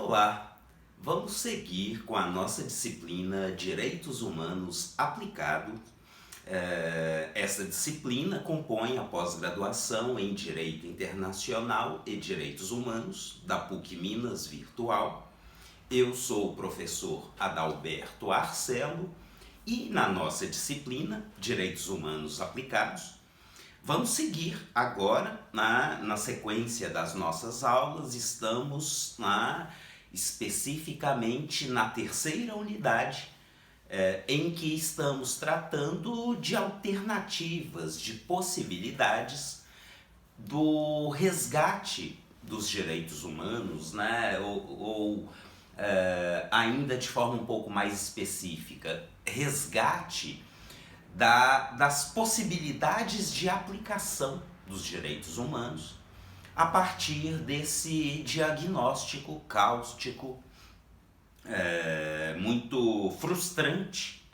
Olá, vamos seguir com a nossa disciplina Direitos Humanos Aplicado. Essa disciplina compõe a pós-graduação em Direito Internacional e Direitos Humanos da PUC Minas Virtual. Eu sou o professor Adalberto Arcelo e na nossa disciplina Direitos Humanos Aplicados, vamos seguir agora na sequência das nossas aulas. Estamos especificamente na terceira unidade, em que estamos tratando de alternativas, de possibilidades do resgate dos direitos humanos, ou ainda de forma um pouco mais específica, resgate das possibilidades de aplicação dos direitos humanos a partir desse diagnóstico cáustico, muito frustrante,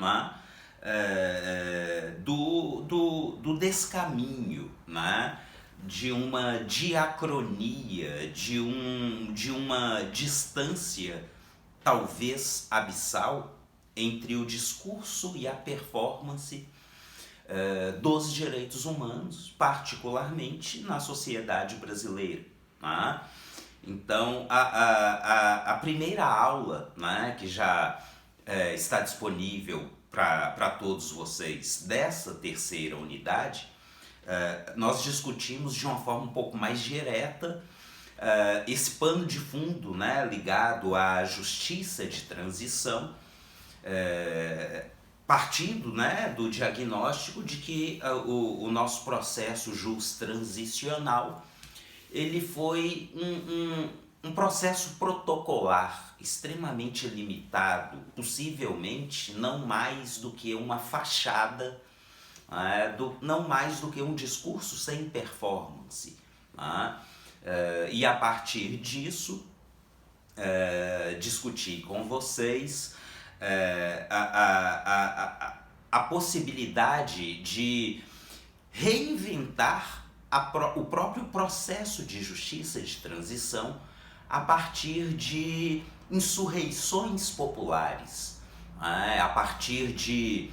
do descaminho, de uma diacronia, de uma distância talvez abissal entre o discurso e a performance dos direitos humanos, particularmente na sociedade brasileira. Então, a primeira aula, que já está disponível para todos vocês dessa terceira unidade, nós discutimos de uma forma um pouco mais direta esse pano de fundo, ligado à justiça de transição, partindo do diagnóstico de que o nosso processo transicional ele foi um processo protocolar extremamente limitado, possivelmente não mais do que uma fachada, não mais do que um discurso sem performance. E a partir disso, discutir com vocês a possibilidade de reinventar o próprio processo de justiça de transição a partir de insurreições populares, a partir de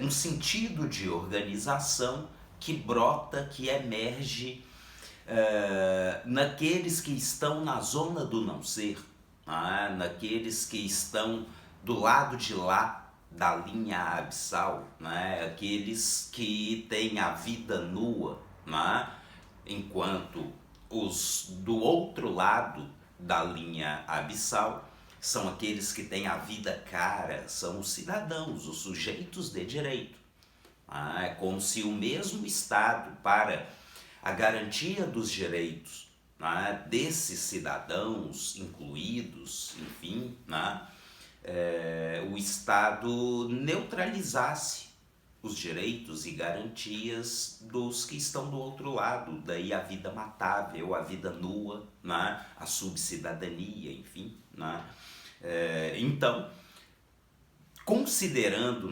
um sentido de organização que brota, que emerge naqueles que estão na zona do não ser, naqueles que estão do lado de lá da linha abissal, aqueles que têm a vida nua, enquanto os do outro lado da linha abissal são aqueles que têm a vida cara, são os cidadãos, os sujeitos de direito. É como se o mesmo Estado, para a garantia dos direitos desses cidadãos incluídos, enfim, o Estado neutralizasse os direitos e garantias dos que estão do outro lado, daí a vida matável, a vida nua, a subcidadania, enfim. Então, considerando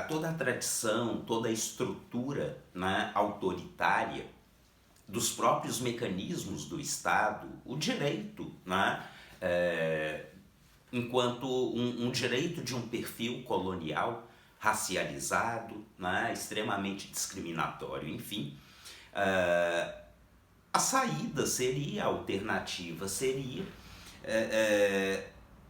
toda a tradição, toda a estrutura autoritária dos próprios mecanismos do Estado, o direito, enquanto um direito de um perfil colonial, racializado, extremamente discriminatório, enfim, a saída seria, a alternativa seria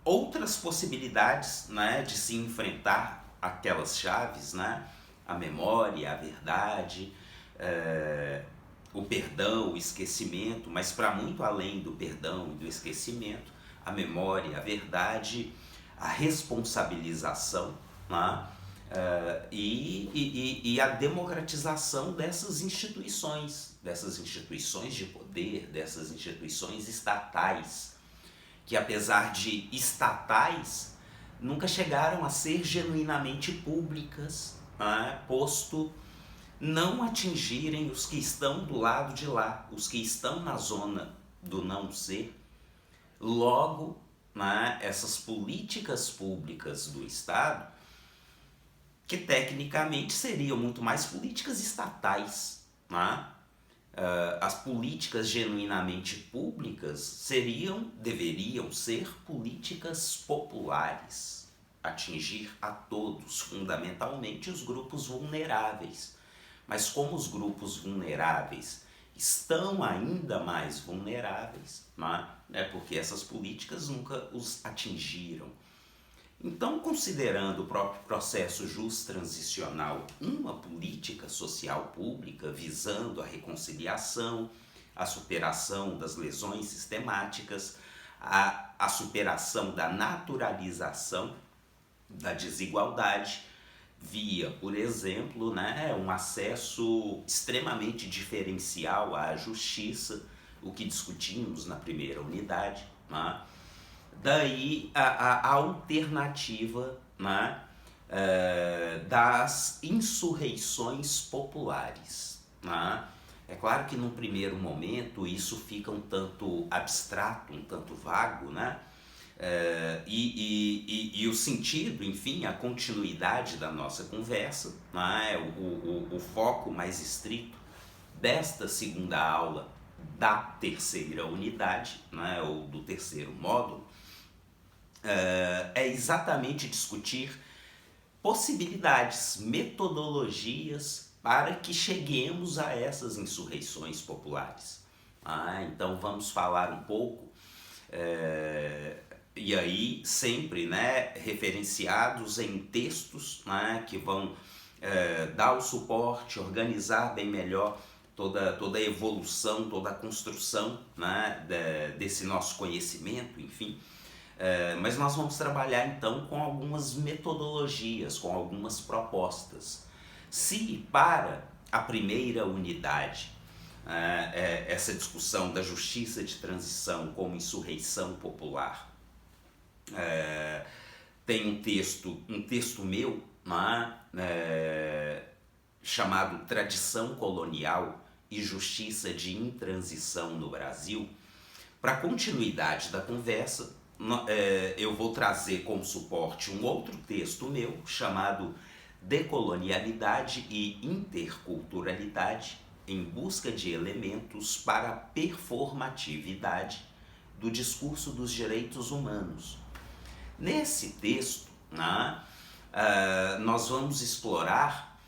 outras possibilidades de se enfrentar aquelas chaves, a memória, a verdade, o perdão, o esquecimento, mas para muito além do perdão e do esquecimento, a memória, a verdade, a responsabilização, e a democratização dessas instituições de poder, dessas instituições estatais, que apesar de estatais, nunca chegaram a ser genuinamente públicas, posto não atingirem os que estão do lado de lá, os que estão na zona do não ser. Logo, essas políticas públicas do Estado, que tecnicamente seriam muito mais políticas estatais, As políticas genuinamente públicas deveriam ser políticas populares, atingir a todos, fundamentalmente os grupos vulneráveis. Mas como os grupos vulneráveis estão ainda mais vulneráveis, né? É porque essas políticas nunca os atingiram. Então, considerando o próprio processo transicional uma política social pública visando a reconciliação, a superação das lesões sistemáticas, a superação da naturalização da desigualdade, via, por exemplo, né, um acesso extremamente diferencial à justiça, o que discutimos na primeira unidade, né? Daí a alternativa, né, das insurreições populares. Né? É claro que num primeiro momento isso fica um tanto abstrato, um tanto vago, né? E o sentido, enfim, a continuidade da nossa conversa, né? O foco mais estrito desta segunda aula da terceira unidade, né? Ou do terceiro módulo, é exatamente discutir possibilidades, metodologias para que cheguemos a essas insurreições populares. Então vamos falar um pouco, e aí sempre, né, referenciados em textos, né, que vão dar o suporte, organizar bem melhor toda a evolução, toda a construção, né, desse nosso conhecimento, enfim. Mas nós vamos trabalhar então com algumas metodologias, com algumas propostas. Se para a primeira unidade essa discussão da justiça de transição como insurreição popular tem um texto meu, chamado Tradição Colonial e Justiça de Intransição no Brasil. Para a continuidade da conversa, eu vou trazer como suporte um outro texto meu chamado Decolonialidade e Interculturalidade em busca de elementos para a performatividade do discurso dos direitos humanos. Nesse texto, nós vamos explorar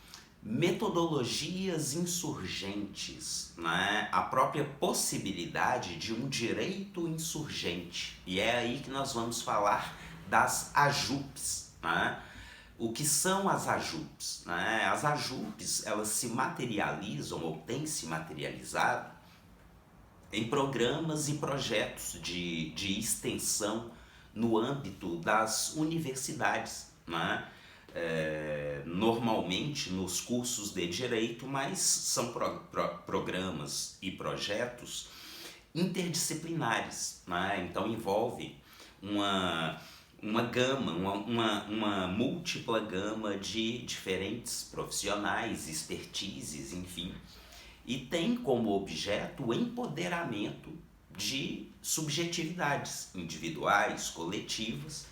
metodologias insurgentes, né? A própria possibilidade de um direito insurgente. E é aí que nós vamos falar das AJUPs. Né? O que são as AJUPs? Né? As AJUPs, elas se materializam ou têm se materializado em programas e projetos de extensão no âmbito das universidades, né? Normalmente nos cursos de direito, mas são programas e projetos interdisciplinares, né? Então envolve uma gama, uma múltipla gama de diferentes profissionais, expertises, enfim, e tem como objeto o empoderamento de subjetividades individuais, coletivas,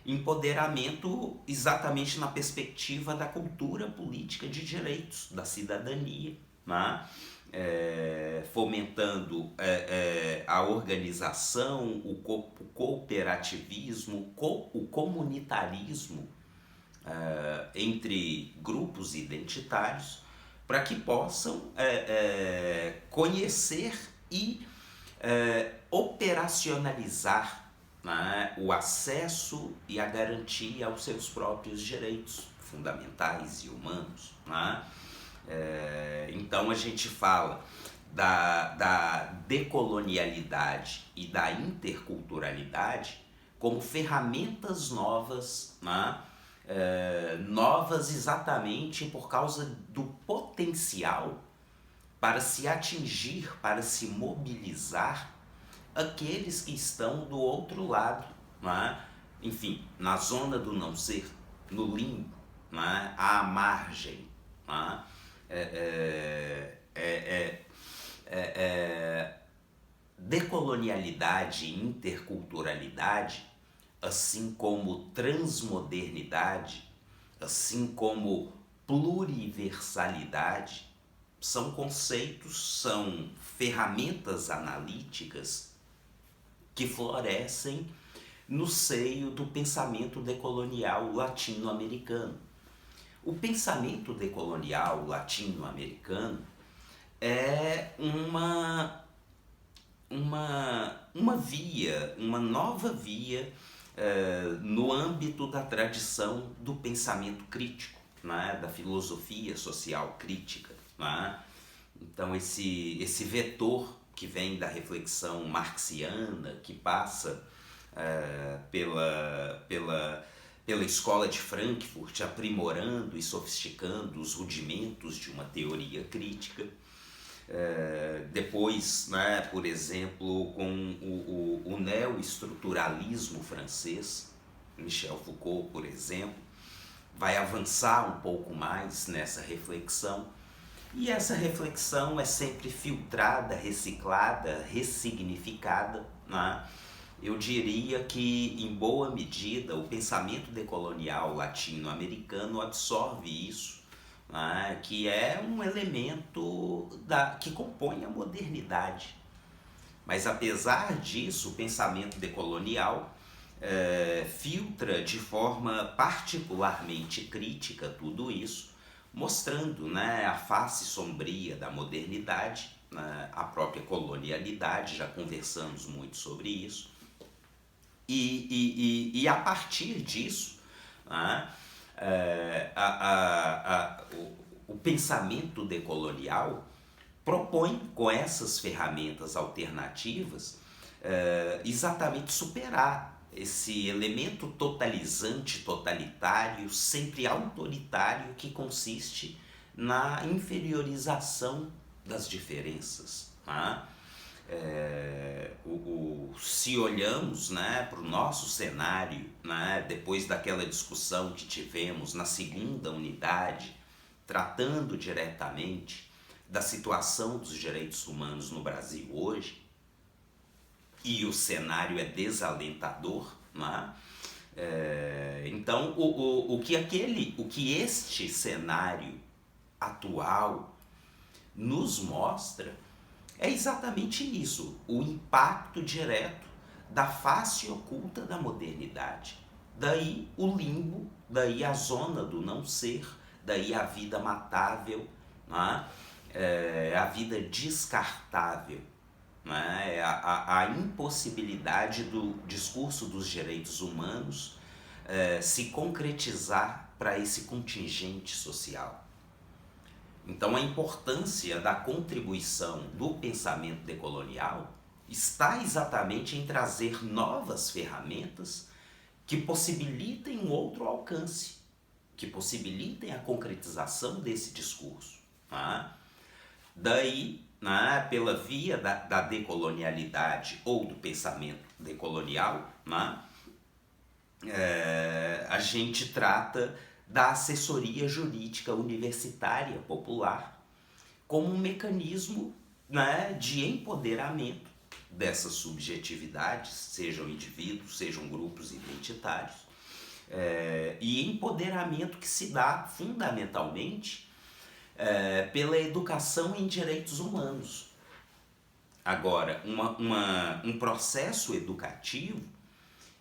empoderamento exatamente na perspectiva da cultura política de direitos, da cidadania, né? Fomentando a organização, o cooperativismo, o comunitarismo entre grupos identitários, para que possam conhecer e operacionalizar, né, o acesso e a garantia aos seus próprios direitos fundamentais e humanos. Né? Então a gente fala da decolonialidade e da interculturalidade como ferramentas novas, né? Novas exatamente por causa do potencial para se atingir, para se mobilizar aqueles que estão do outro lado, né? Enfim, na zona do não ser, no limbo, né? À margem. Né? Decolonialidade e interculturalidade, assim como transmodernidade, assim como pluriversalidade, são conceitos, são ferramentas analíticas que florescem no seio do pensamento decolonial latino-americano. O pensamento decolonial latino-americano é uma via, uma nova via no âmbito da tradição do pensamento crítico, né, da filosofia social crítica. Né? Então esse vetor que vem da reflexão marxiana, que passa pela escola de Frankfurt, aprimorando e sofisticando os rudimentos de uma teoria crítica. Depois, né, por exemplo, com o neoestruturalismo francês, Michel Foucault, por exemplo, vai avançar um pouco mais nessa reflexão. E essa reflexão é sempre filtrada, reciclada, ressignificada, né? Eu diria que, em boa medida, o pensamento decolonial latino-americano absorve isso, né? Que é um elemento que compõe a modernidade. Mas, apesar disso, o pensamento decolonial filtra de forma particularmente crítica tudo isso, mostrando, né, a face sombria da modernidade, né, a própria colonialidade, já conversamos muito sobre isso, e a partir disso, né, o pensamento decolonial propõe, com essas ferramentas alternativas, exatamente superar esse elemento totalizante, totalitário, sempre autoritário, que consiste na inferiorização das diferenças. Tá? Se olhamos, né, para o nosso cenário, né, depois daquela discussão que tivemos na segunda unidade, tratando diretamente da situação dos direitos humanos no Brasil hoje, e o cenário é desalentador, né? Então o que este cenário atual nos mostra é exatamente isso, o impacto direto da face oculta da modernidade. Daí o limbo, daí a zona do não ser, daí a vida matável, né? A vida descartável. Né? A impossibilidade do discurso dos direitos humanos se concretizar para esse contingente social. Então, a importância da contribuição do pensamento decolonial está exatamente em trazer novas ferramentas que possibilitem um outro alcance, que possibilitem a concretização desse discurso. Tá? Daí, né, pela via da decolonialidade ou do pensamento decolonial, né, a gente trata da assessoria jurídica universitária popular como um mecanismo, né, de empoderamento dessas subjetividades, sejam indivíduos, sejam grupos identitários, e empoderamento que se dá fundamentalmente pela educação em direitos humanos. Agora, um processo educativo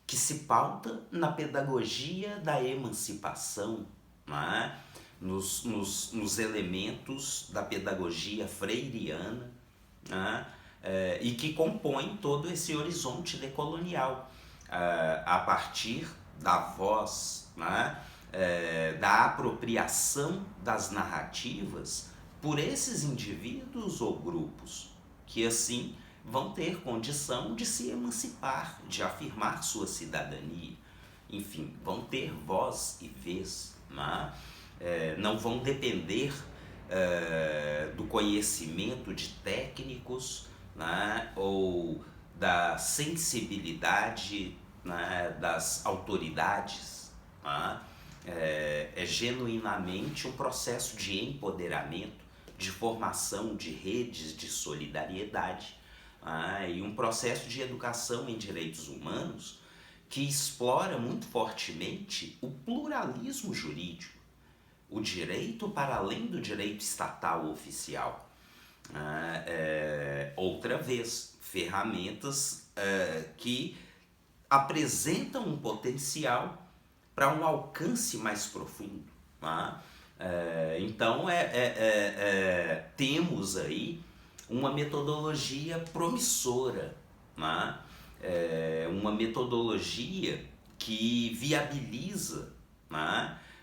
que se pauta na pedagogia da emancipação, né? nos elementos da pedagogia freiriana, né? E que compõe todo esse horizonte decolonial, a partir da voz, né? Da apropriação das narrativas por esses indivíduos ou grupos que assim vão ter condição de se emancipar, de afirmar sua cidadania, enfim, vão ter voz e vez, né? Não vão depender do conhecimento de técnicos, né? Ou da sensibilidade, né, das autoridades, né? É genuinamente um processo de empoderamento, de formação de redes de solidariedade, e um processo de educação em direitos humanos que explora muito fortemente o pluralismo jurídico, o direito para além do direito estatal oficial. Outra vez, ferramentas que apresentam um potencial para um alcance mais profundo. Então, temos aí uma metodologia promissora, uma metodologia que viabiliza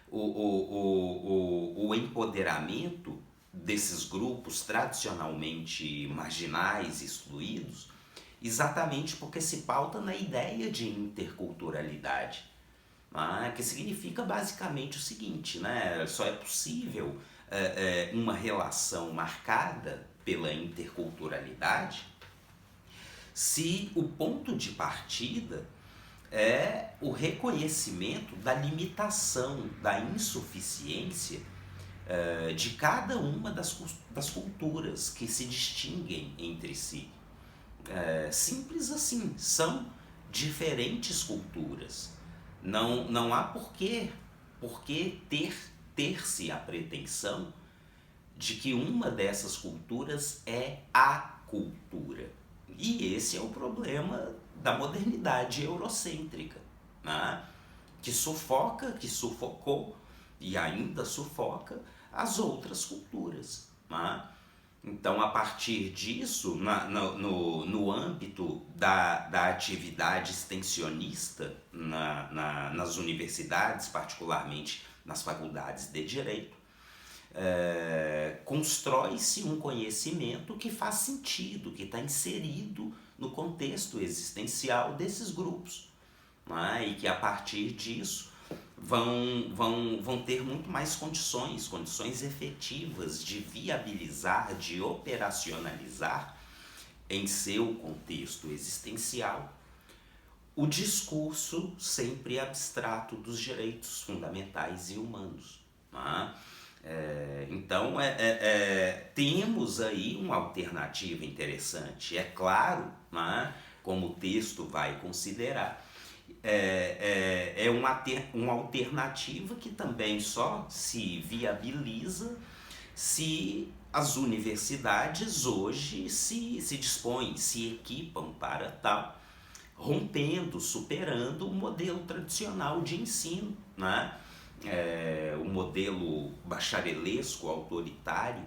o empoderamento desses grupos tradicionalmente marginais, excluídos, exatamente porque se pauta na ideia de interculturalidade, que significa basicamente o seguinte, só é possível uma relação marcada pela interculturalidade se o ponto de partida é o reconhecimento da limitação, da insuficiência de cada uma das culturas que se distinguem entre si. Simples assim, são diferentes culturas. Não há por que ter-se a pretensão de que uma dessas culturas é a cultura. E esse é o problema da modernidade eurocêntrica, que sufocou e ainda sufoca as outras culturas. Então, a partir disso, no âmbito da atividade extensionista nas universidades, particularmente nas faculdades de Direito, constrói-se um conhecimento que faz sentido, que está inserido no contexto existencial desses grupos, e que a partir disso vão ter muito mais condições efetivas de viabilizar, de operacionalizar em seu contexto existencial o discurso sempre abstrato dos direitos fundamentais e humanos. Então, temos aí uma alternativa interessante. É claro, como o texto vai considerar, uma alternativa que também só se viabiliza se as universidades hoje se dispõem, se equipam para tal, rompendo, superando o modelo tradicional de ensino, o modelo bacharelesco, autoritário,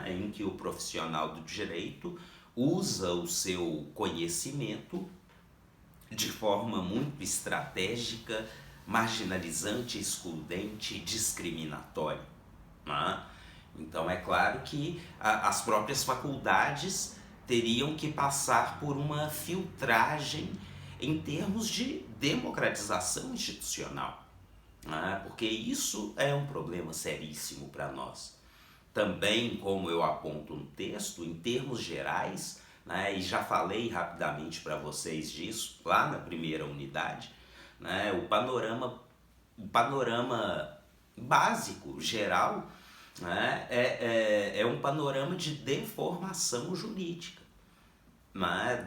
em que o profissional do direito usa o seu conhecimento de forma muito estratégica, marginalizante, excludente, discriminatória. Então é claro que as próprias faculdades teriam que passar por uma filtragem em termos de democratização institucional, porque isso é um problema seríssimo para nós. Também, como eu aponto no texto, em termos gerais, e já falei rapidamente para vocês disso lá na primeira unidade, o panorama básico, geral, é um panorama de deformação jurídica,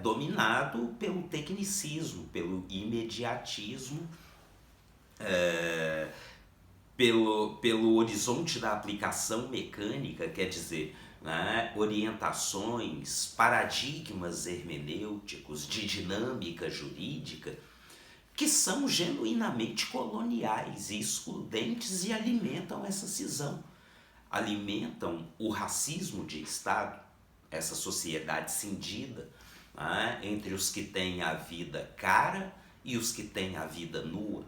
dominado pelo tecnicismo, pelo imediatismo, pelo horizonte da aplicação mecânica, quer dizer, orientações, paradigmas hermenêuticos de dinâmica jurídica que são genuinamente coloniais e excludentes e alimentam essa cisão, alimentam o racismo de Estado, essa sociedade cindida entre os que têm a vida cara e os que têm a vida nua.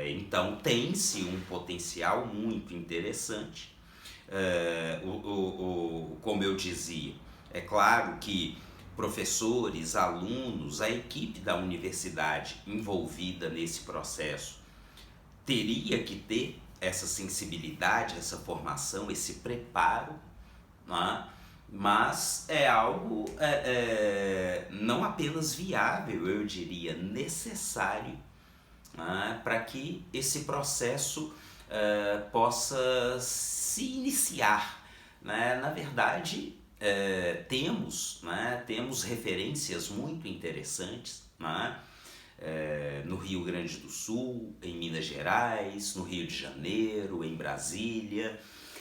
Então tem-se um potencial muito interessante. Como eu dizia, é claro que professores, alunos, a equipe da universidade envolvida nesse processo teria que ter essa sensibilidade, essa formação, esse preparo, mas é algo não apenas viável, eu diria necessário, para que esse processo possa se iniciar. Na verdade, temos referências muito interessantes, no Rio Grande do Sul, em Minas Gerais, no Rio de Janeiro, em Brasília,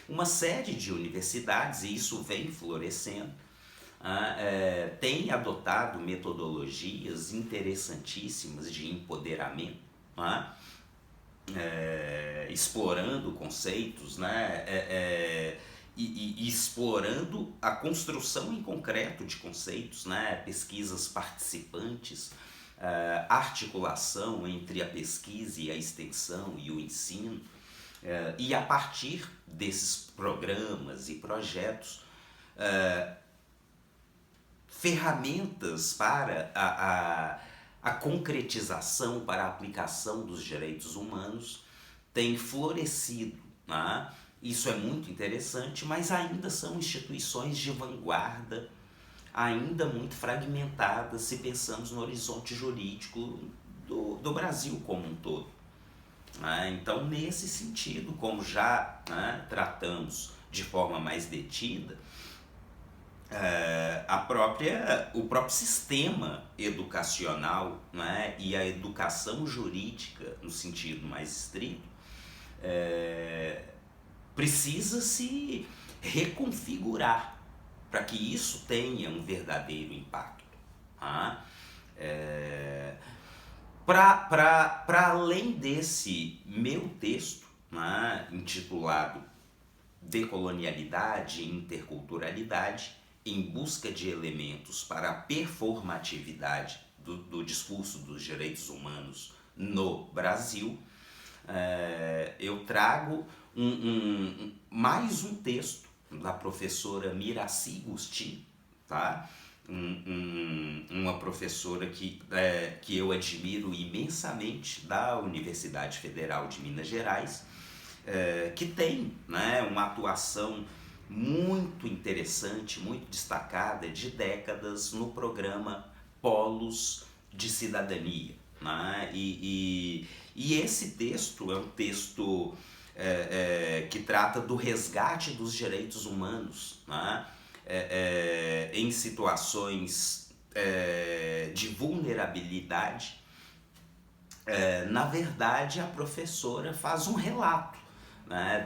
uma série de universidades, e isso vem florescendo, tem adotado metodologias interessantíssimas de empoderamento, explorando conceitos, e explorando a construção em concreto de conceitos, pesquisas participantes, articulação entre a pesquisa e a extensão e o ensino, e a partir desses programas e projetos, ferramentas para a concretização, para a aplicação dos direitos humanos têm florescido. Isso é muito interessante, mas ainda são instituições de vanguarda, ainda muito fragmentadas se pensamos no horizonte jurídico do Brasil como um todo. Então, nesse sentido, como já tratamos de forma mais detida, o próprio sistema educacional, e a educação jurídica, no sentido mais estrito, precisa se reconfigurar para que isso tenha um verdadeiro impacto. Para além desse meu texto, intitulado Decolonialidade e Interculturalidade, em busca de elementos para a performatividade do discurso dos direitos humanos no Brasil, eu trago mais um texto da professora Miraci Gustin, uma professora que eu admiro imensamente, da Universidade Federal de Minas Gerais, que tem uma atuação muito interessante, muito destacada, de décadas no programa Polos de Cidadania. E esse texto é um texto que trata do resgate dos direitos humanos, em situações de vulnerabilidade. Na verdade, a professora faz um relato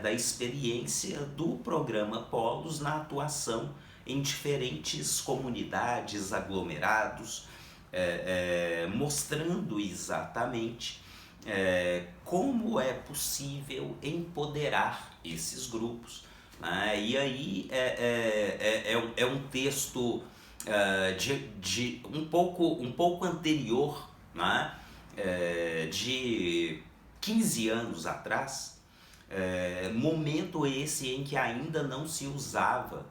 da experiência do programa Polos na atuação em diferentes comunidades, aglomerados, mostrando exatamente como é possível empoderar esses grupos. E aí é um texto de um pouco anterior, de 15 anos atrás, momento esse em que ainda não se usava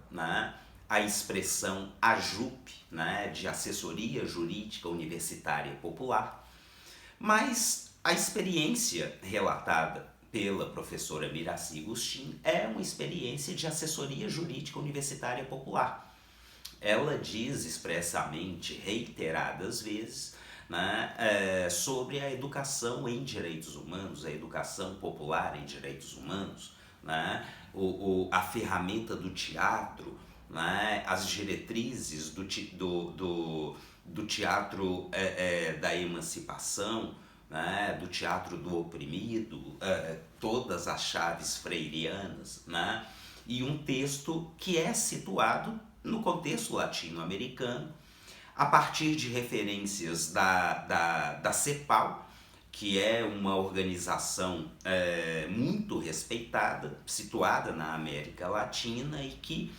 a expressão AJUP, de Assessoria Jurídica Universitária Popular, mas a experiência relatada pela professora Miraci Gustin é uma experiência de assessoria jurídica universitária popular. Ela diz expressamente, reiteradas vezes, sobre a educação em direitos humanos, a educação popular em direitos humanos, a ferramenta do teatro, as diretrizes do teatro da emancipação, do teatro do oprimido, todas as chaves freirianas, e um texto que é situado no contexto latino-americano, a partir de referências da CEPAL, que é uma organização muito respeitada, situada na América Latina e que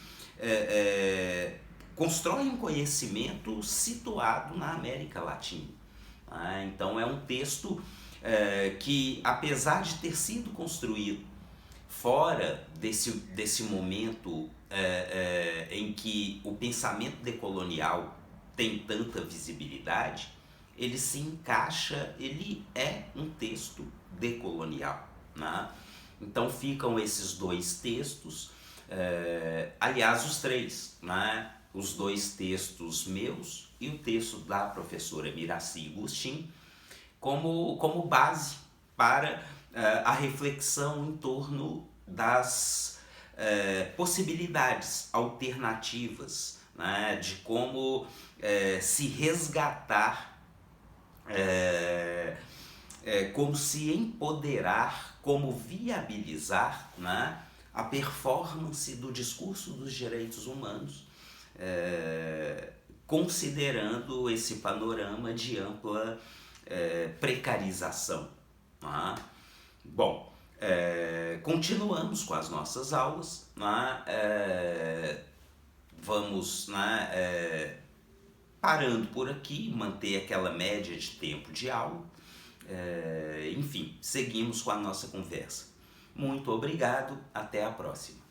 constrói um conhecimento situado na América Latina. Então é um texto que, apesar de ter sido construído fora desse momento em que o pensamento decolonial tem tanta visibilidade, ele se encaixa, ele é um texto decolonial. Então ficam esses dois textos, aliás os três, os dois textos meus e o texto da professora Miraci Gustin, como base para a reflexão em torno das possibilidades alternativas, de como se resgatar é, como se empoderar, como viabilizar, né, a performance do discurso dos direitos humanos, considerando esse panorama de ampla precarização. Né? Bom, continuamos com as nossas aulas, né? Vamos, né, parando por aqui, manter aquela média de tempo de aula. Enfim, seguimos com a nossa conversa. Muito obrigado, até a próxima.